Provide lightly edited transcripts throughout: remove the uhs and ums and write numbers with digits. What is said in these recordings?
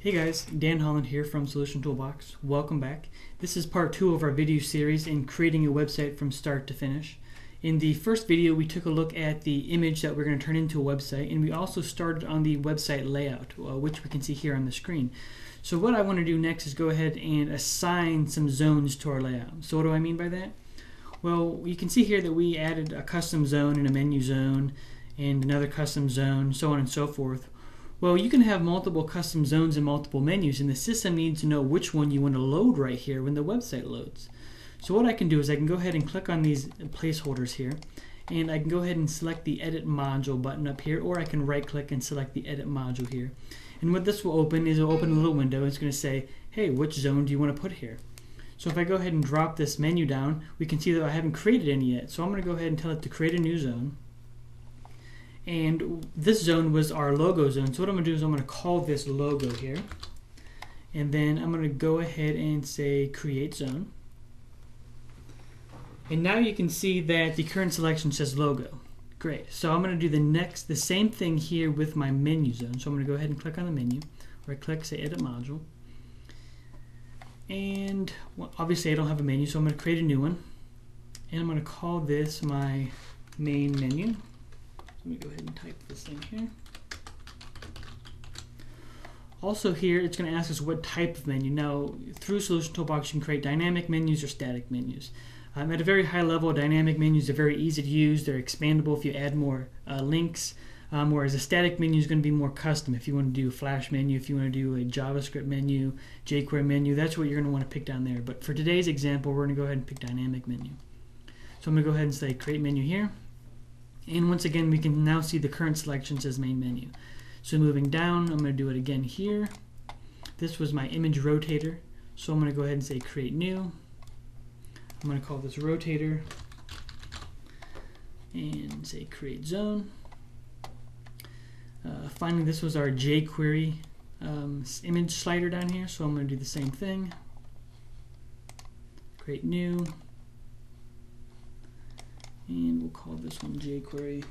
Hey guys, Dan Holland here from Solution Toolbox. Welcome back. This is part 2 of our video series in creating a website from start to finish. In the first video we took a look at the image that we're going to turn into a website, and we also started on the website layout, which we can see here on the screen. So what I want to do next is go ahead and assign some zones to our layout. So what do I mean by that? Well, you can see here that we added a custom zone and a menu zone and another custom zone, so on and so forth. Well, you can have multiple custom zones and multiple menus, and the system needs to know which one you want to load right here when the website loads. So what I can do is I can go ahead and click on these placeholders here, and I can go ahead and select the Edit Module button up here, or I can right click and select the Edit Module here. And what this will open is it'll open a little window. It's going to say, hey, which zone do you want to put here? So if I go ahead and drop this menu down, we can see that I haven't created any yet. So I'm going to go ahead and tell it to create a new zone. And this zone was our logo zone. So what I'm going to do is I'm going to call this logo here. And then I'm going to go ahead and say create zone. And now you can see that the current selection says logo. Great. So I'm going to do the same thing here with my menu zone. So I'm going to go ahead and click on the menu. Right click, say edit module. And well, obviously I don't have a menu, so I'm going to create a new one. And I'm going to call this my main menu. Let me go ahead and type this in here. Also here, it's going to ask us what type of menu. Now, through Solution Toolbox, you can create dynamic menus or static menus. At a very high level, dynamic menus are very easy to use. They're expandable if you add more links, whereas a static menu is going to be more custom. If you want to do a Flash menu, if you want to do a JavaScript menu, jQuery menu, that's what you're going to want to pick down there. But for today's example, we're going to go ahead and pick dynamic menu. So I'm going to go ahead and say create menu here. And once again, we can now see the current selection says main menu. So moving down, I'm going to do it again here. This was my image rotator. So I'm going to go ahead and say create new. I'm going to call this rotator and say create zone. Finally, this was our jQuery image slider down here. So I'm going to do the same thing. Create new. And we'll call this one jQuery.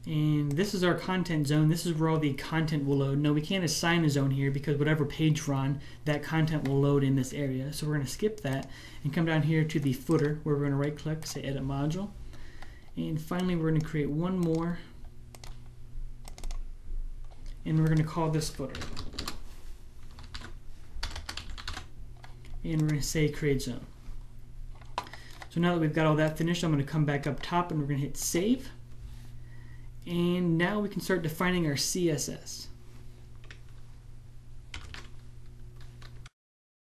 And this is our content zone. This is where all the content will load. No, we can't assign a zone here because whatever page we're on, that content will load in this area. So we're going to skip that and come down here to the footer, where we're going to right click, say edit module. And finally, we're going to create one more. And we're going to call this footer. And we're going to say create zone. So now that we've got all that finished, I'm going to come back up top and we're going to hit save. And now we can start defining our CSS.